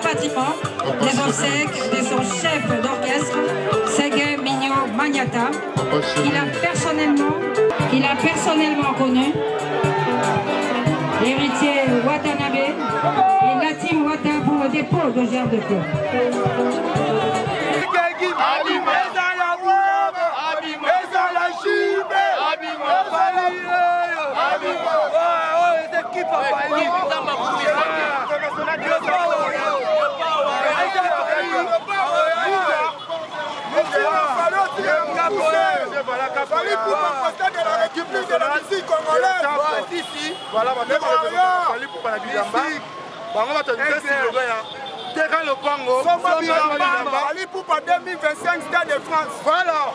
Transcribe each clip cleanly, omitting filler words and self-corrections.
sympathiquement les obsèques de son chef d'orchestre, Sergei Mignon Magnata, qu'il a personnellement connu, l'héritier Watanabe et la team Wata pour le dépôt de gerbe de feu. De la République de la musique congolaise. Voilà, pour la le Congo. Ali Poupa 2025 Stade de France. Voilà.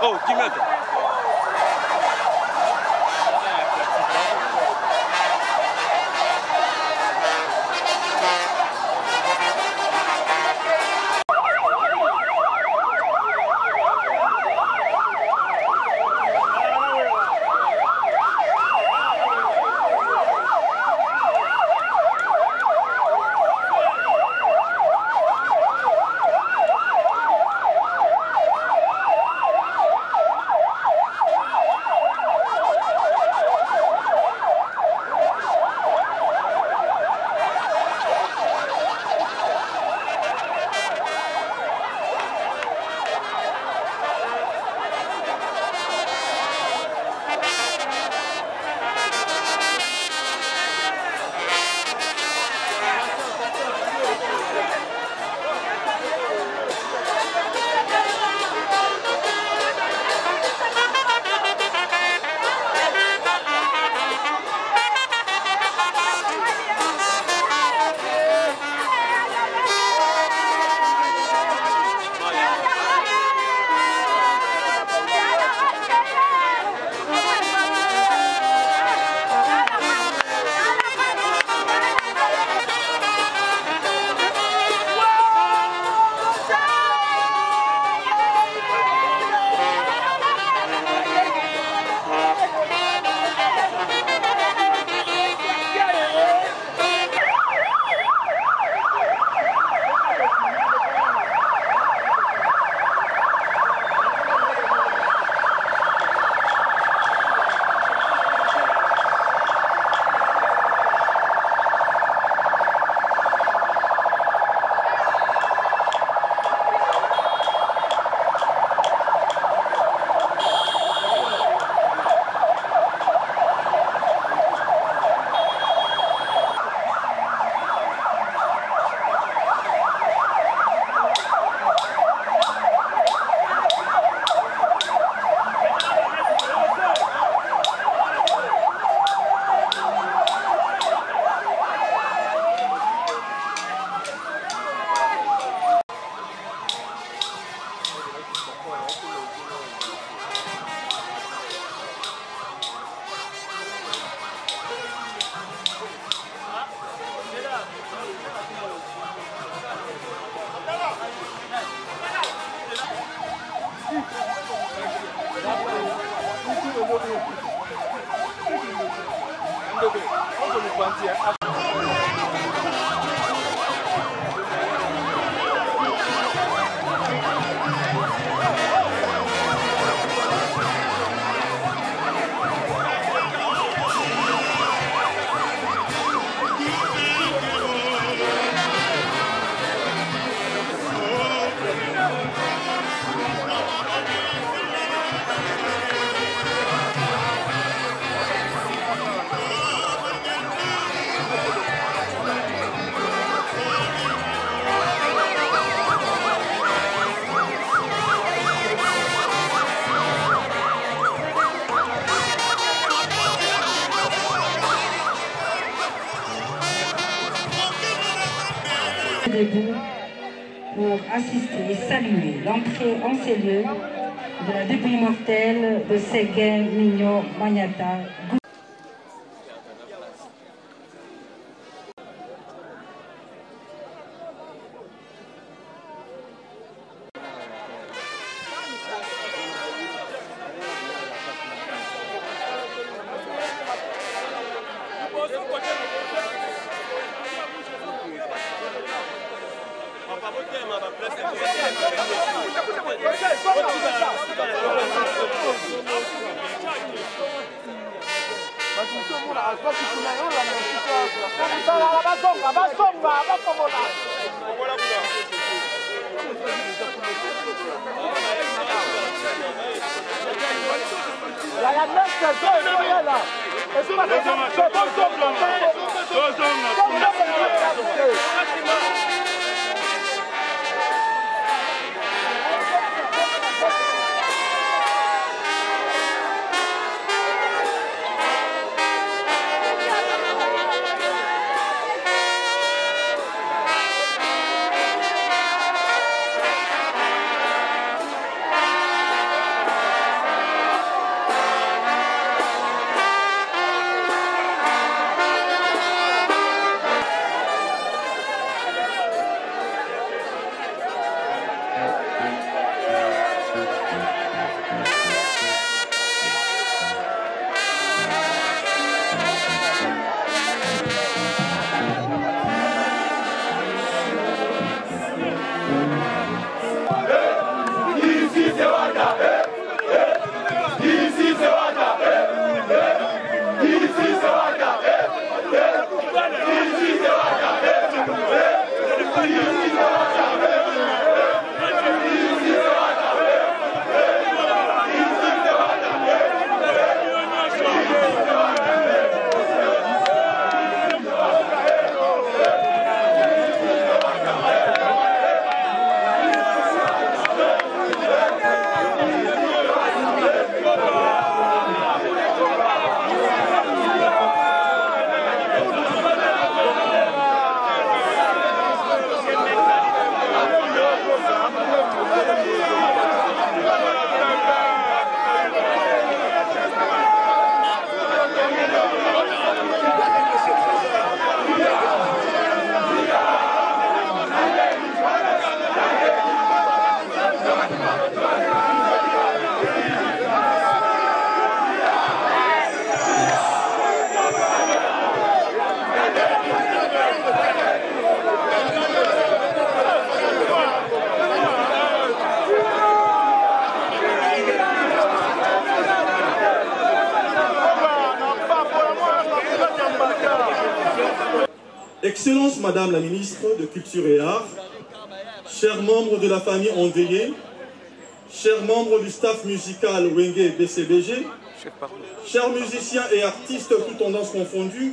Oh, 10 mètres. Debout pour assister et saluer l'entrée en ces lieux de la dépouille mortelle de Séguin Mignon Magnata. Excellence Madame la Ministre de Culture et Arts, chers membres de la famille endeuillée, chers membres du staff musical Wenge BCBG, chers musiciens et artistes toutes tendances confondues,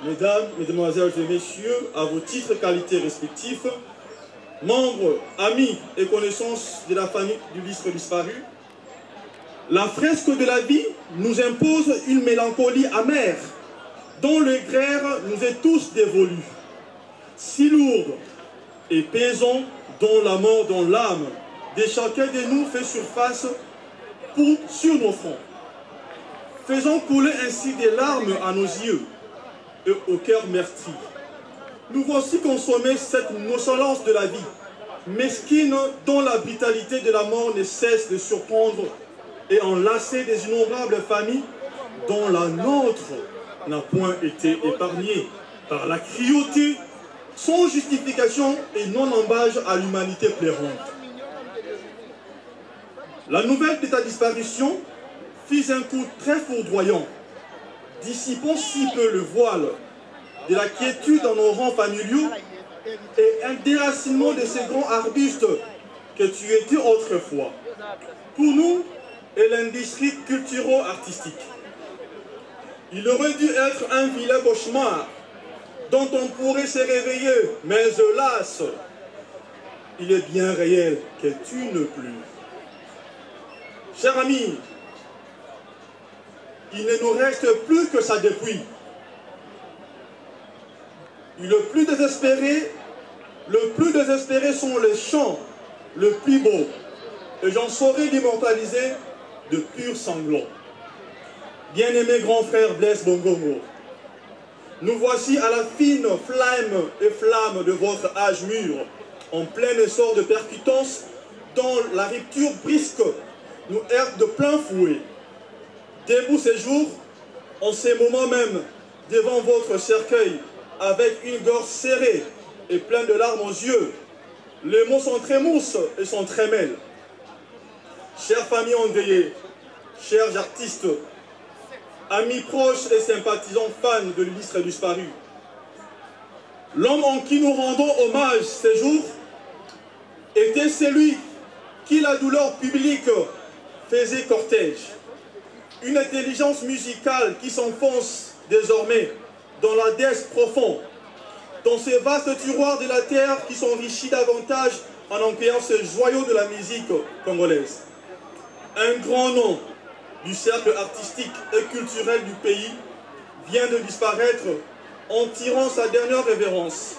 mesdames, mesdemoiselles et messieurs, à vos titres et qualités respectifs, membres, amis et connaissances de la famille d'illustres disparus, la fresque de la vie nous impose une mélancolie amère, dont le grère nous est tous dévolu, si lourde et pesant, dont la mort dans l'âme de chacun de nous fait surface sur nos fronts, faisant couler ainsi des larmes à nos yeux et au cœur meurtri. Nous voici consommés cette nonchalance de la vie, mesquine dont la brutalité de la mort ne cesse de surprendre et enlacer des innombrables familles dont la nôtre n'a point été épargnée. par la cruauté, sans justification et non embâche à l'humanité plairante. La nouvelle de ta disparition fit un coup très foudroyant, dissipant si peu le voile de la quiétude dans nos rangs familiaux et un déracinement de ces grands arbustes que tu étais autrefois. Pour nous et l'industrie culturo-artistique. Il aurait dû être un vilain cauchemar dont on pourrait se réveiller, mais hélas, il est bien réel que tu ne plus. Cher ami, il ne nous reste plus que ça depuis. Le plus désespéré sont les chants le plus beaux, et j'en saurais d'immortaliser de purs sanglots. Bien-aimé grand frère Blaise Bongongo, nous voici à la fine flamme de votre âge mûr, en plein essor de percutance, dont la rupture brisque nous heurte de plein fouet. Debout ces jours, en ces moments même, devant votre cercueil, avec une gorge serrée et pleine de larmes aux yeux, les mots sont très mousses et sont très mêles. Chère famille endeuillée, chers artistes, amis proches et sympathisants fans de l'illustre disparu, l'homme en qui nous rendons hommage ces jours était celui qui, la douleur publique, faisait cortège. Une intelligence musicale qui s'enfonce désormais dans la dèche profonde, dans ces vastes tiroirs de la terre qui s'enrichit davantage en accueillant ce joyau de la musique congolaise. Un grand nom du cercle artistique et culturel du pays vient de disparaître en tirant sa dernière révérence,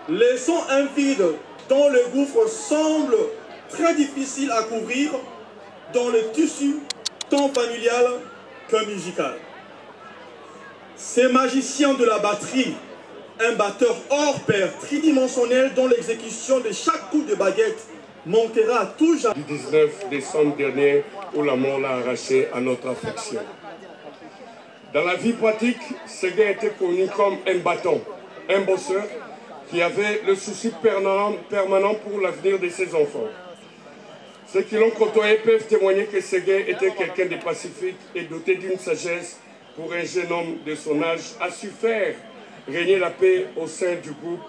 laissant un vide dont le gouffre semble très difficile à couvrir dans le tissu tant familial que musical. Ces magiciens de la batterie, un batteur hors pair, tridimensionnel dont l'exécution de chaque coup de baguette manquera à tout jamais. Du 19 décembre dernier, où la mort l'a arraché à notre affection. Dans la vie pratique, Séguin était connu comme un bâton, un bosseur qui avait le souci permanent pour l'avenir de ses enfants. Ceux qui l'ont côtoyé peuvent témoigner que Séguin était quelqu'un de pacifique et doté d'une sagesse pour un jeune homme de son âge, a su faire régner la paix au sein du groupe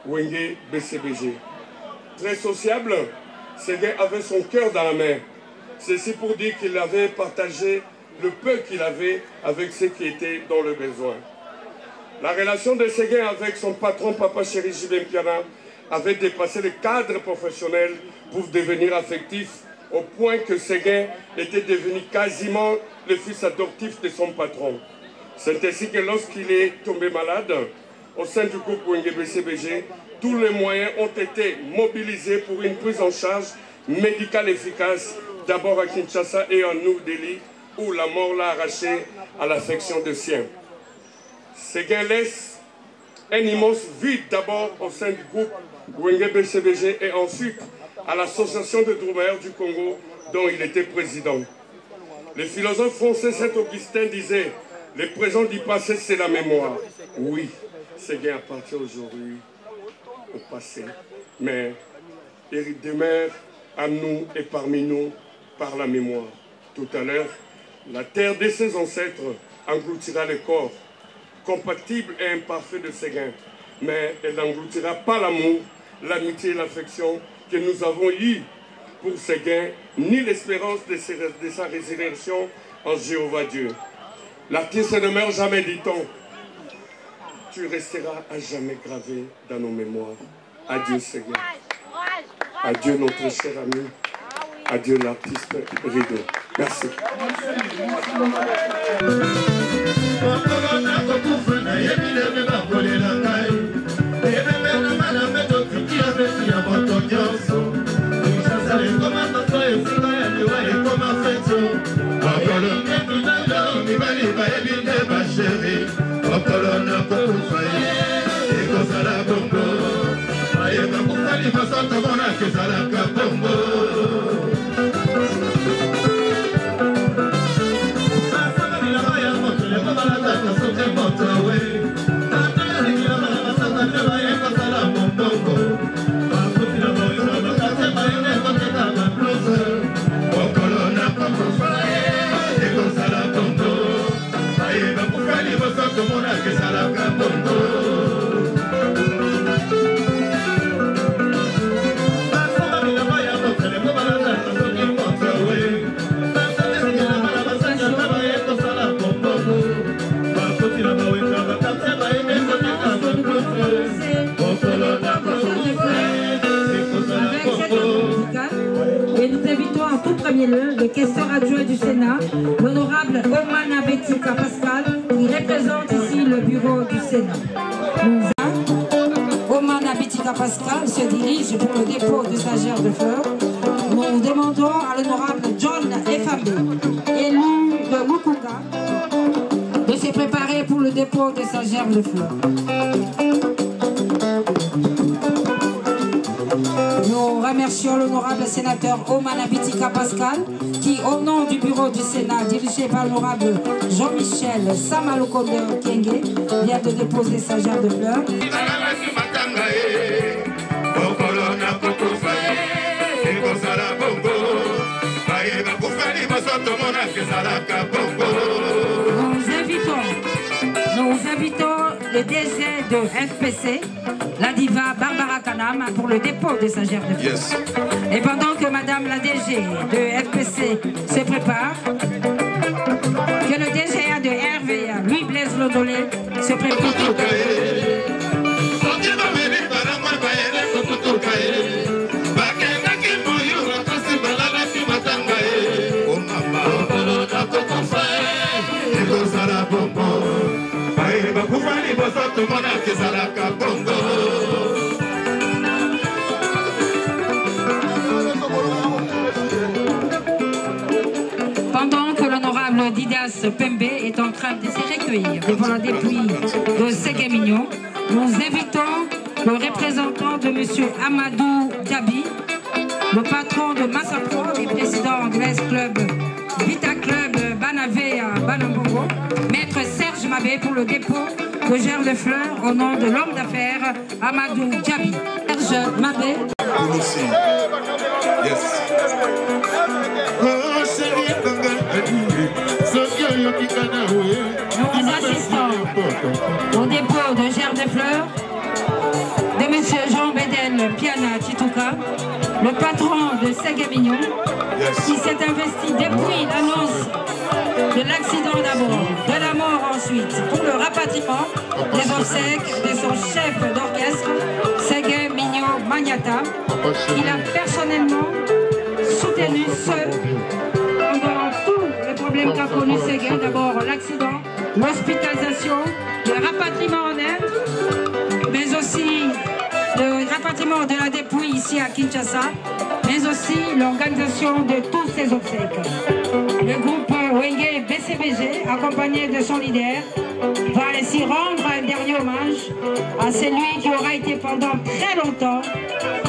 Wenge BCBG. Très sociable, Séguin avait son cœur dans la main. Ceci pour dire qu'il avait partagé le peu qu'il avait avec ceux qui étaient dans le besoin. La relation de Séguin avec son patron, Papa Chéri Jibem Piana, avait dépassé le cadre professionnel pour devenir affectif, au point que Séguin était devenu quasiment le fils adoptif de son patron. C'est ainsi que lorsqu'il est tombé malade, au sein du groupe Wenge BCBG, tous les moyens ont été mobilisés pour une prise en charge médicale efficace, d'abord à Kinshasa et en New Delhi, où la mort l'a arraché à l'affection de sien. Séguin laisse un immense vide d'abord au sein du groupe Wenge BCBG et ensuite à l'association de Drumailleurs du Congo dont il était président. Le philosophe français Saint-Augustin disait « Le présent du passé, c'est la mémoire ». Oui, Séguin appartient aujourd'hui au passé, mais il demeure à nous et parmi nous par la mémoire. Tout à l'heure, la terre de ses ancêtres engloutira le corps, compatible et imparfait de Séguin, mais elle n'engloutira pas l'amour, l'amitié et l'affection que nous avons eu pour Séguin, ni l'espérance de sa résurrection en Jéhovah Dieu. L'artiste ne meurt jamais, dit-on. Tu resteras à jamais gravé dans nos mémoires. Adieu Séguin. Adieu notre cher ami. Adieu l'artiste Rideau. Merci. Thank you. premier lieu le questeur adjoint du Sénat, l'honorable Omana Betika Pascal, qui représente ici le bureau du Sénat. Omana Betika Pascal se dirige pour le dépôt de sa gerbe de fleurs. Nous demandons à l'honorable John Efambe, élu de Mukuka, de se préparer pour le dépôt de sa gerbe de fleurs. Nous remercions l'honorable sénateur Omana Betika Pascal qui, au nom du bureau du Sénat dirigé par l'honorable Jean-Michel Samalokondo Kenge, vient de déposer sa gerbe de fleurs. Nous invitons le DG de FPC, la diva Barbara Kanam, pour le dépôt de sa gerbe de fleurs. Yes. Et pendant que Madame la DG de FPC se prépare, que le DGA de RVA, Louis Blaise Lodolé, se prépare. Pendant que l'honorable Didas Pembe est en train de se recueillir devant la dépouille de Ségué Mignon, nous invitons le représentant de M. Amadou Diaby, le patron de Massapro et président de l'Est Club Vita Club Banavé à Banambongo, maître Serge Mabé pour le dépôt de gerbe de fleurs au nom de l'homme d'affaires Amadou Diaby. Serge Mabé. Yes. Nous assistons au dépôt de gerbe de fleurs de M. Jean Bédel Piana Titouka, le patron de Ségué Mignon, qui s'est investi depuis l'annonce de l'accident d'abord, de la mort ensuite, pour le rapatriement des obsèques de son chef d'orchestre, Ségué Mignon Magnata. Il a personnellement soutenu seul pendant tous les problèmes qu'a connu Ségué, d'abord l'accident, l'hospitalisation, le rapatriement en Inde, mais aussi le rapatriement de la dépouille ici à Kinshasa, mais aussi l'organisation de tous ces obsèques. Le groupe Wenge BCBG, accompagné de son leader, va ainsi rendre un dernier hommage à celui qui aura été pendant très longtemps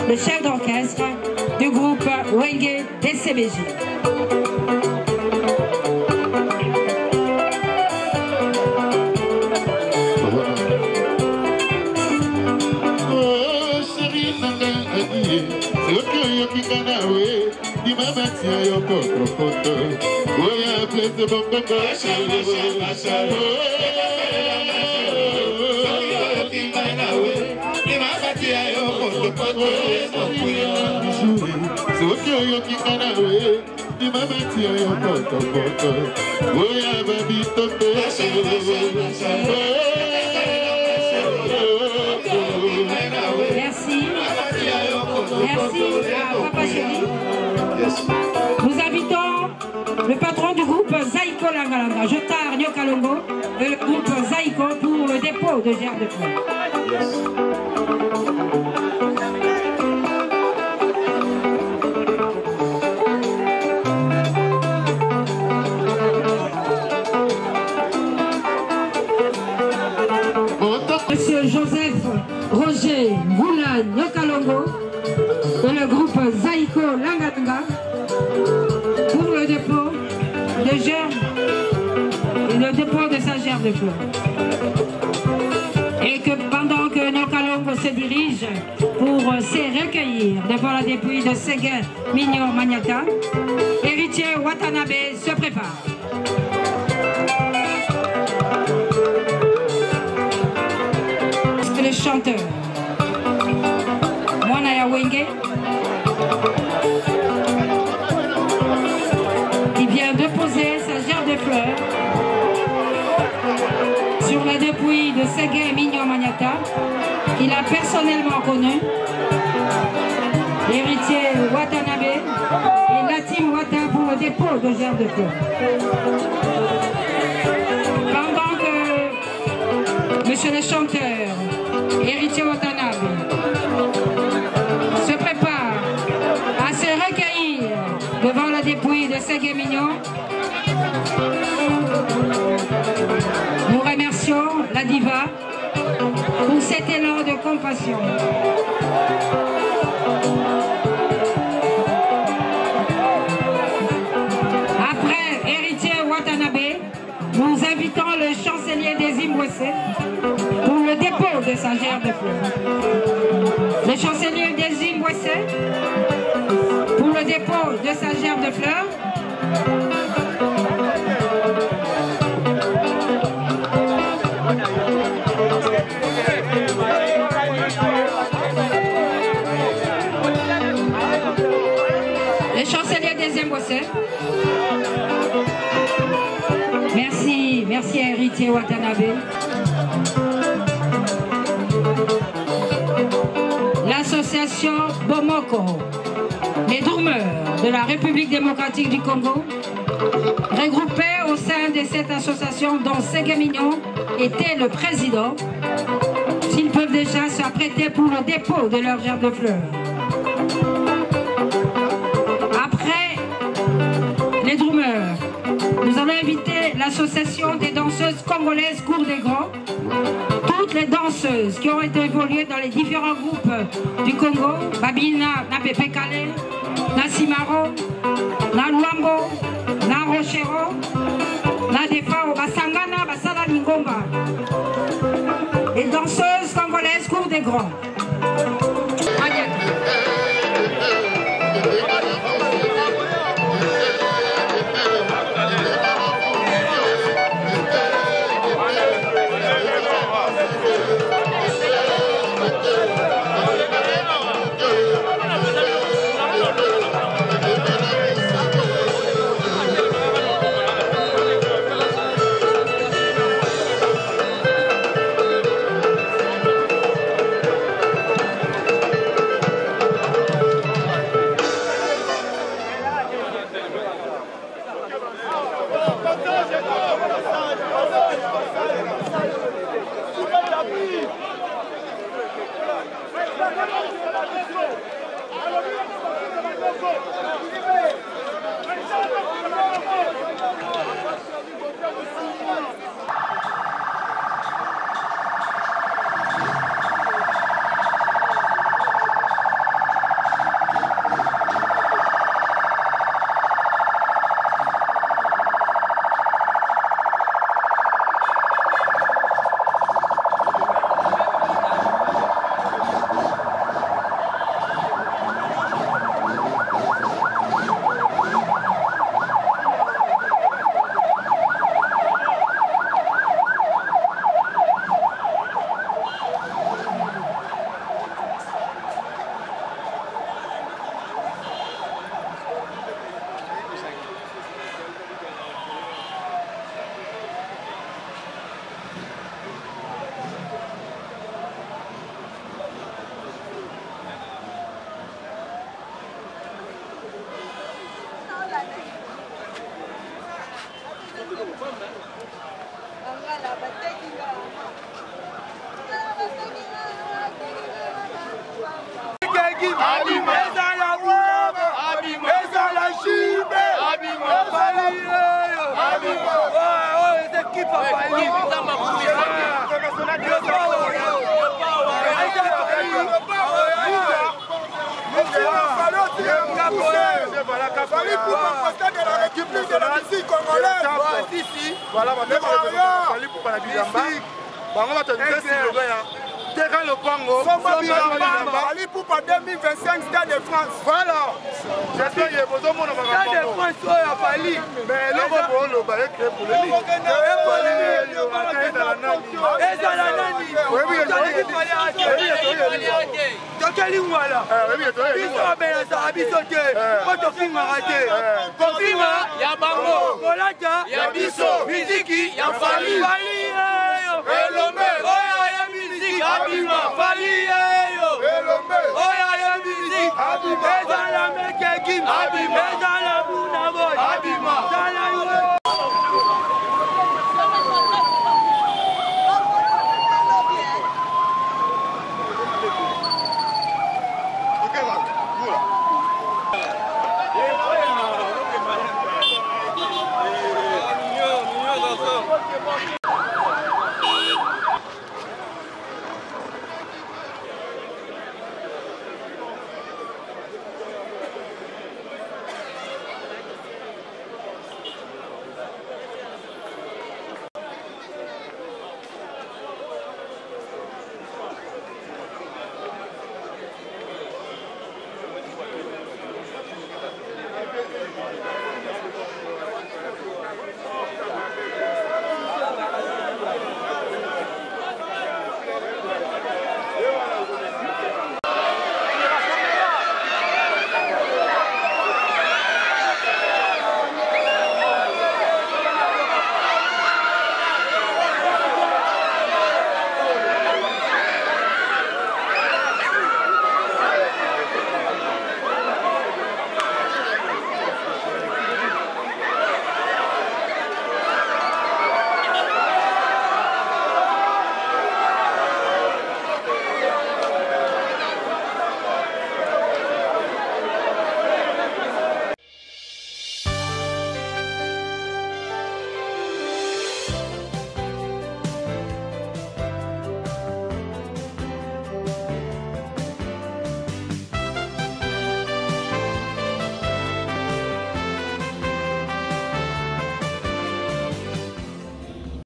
le chef d'orchestre du groupe Wenge BCBG. Merci à Papa Chéri. Nous invitons le patron du groupe Zaïko Langalanga, Jotar Nyokalongo, et le groupe Zaïko pour le dépôt de gerbe de fleurs. Monsieur Joseph Roger Goula Nyokalongo et le groupe Zaïko Langalanga pour le dépôt de gerbe et le dépôt de sa gerbe de fleurs. Et que pendant que Nyokalongo se dirige pour se recueillir devant la dépouille de Ségué Mignon Magnata, héritier Watanabe se prépare. Le chanteur Mwanaya Wenge qui vient de poser sa gerbe de fleurs sur la dépouille de Ségué Mignon Magnata, qu'il a personnellement connu, l'héritier Watanabe et la team Wata pour dépôt de germes de fleurs. Pendant que monsieur le chanteur, Héritier Watanabe, se prépare à se recueillir devant la dépouille de Ségué-Mignon, nous remercions la diva pour cet élan de compassion. Après Héritier Watanabe, nous invitons le chancelier des Zimbabwe pour le dépôt de sa gerbe de fleurs. Le chancelier des Zimbabwe pour le dépôt de sa gerbe de fleurs. Le chancelier des Zimbabwe. Merci à Héritier Watanabe. L'association Bomoko, les Drummers de la République démocratique du Congo, regroupés au sein de cette association dont Ségué-Mignon était le président, s'ils peuvent déjà s'apprêter pour le dépôt de leur gerbe de fleurs. Après les Drummers, nous allons inviter l'association des danseuses congolaises Cour des Grands, toutes les danseuses qui ont été évoluées dans les différents groupes du Congo, Babina, na Pepe Kale, na Simaro, na Luambo, na Rochero, na Defao, Basangana, Basala Lingomba. Les danseuses congolaises Cour des Grands. Fali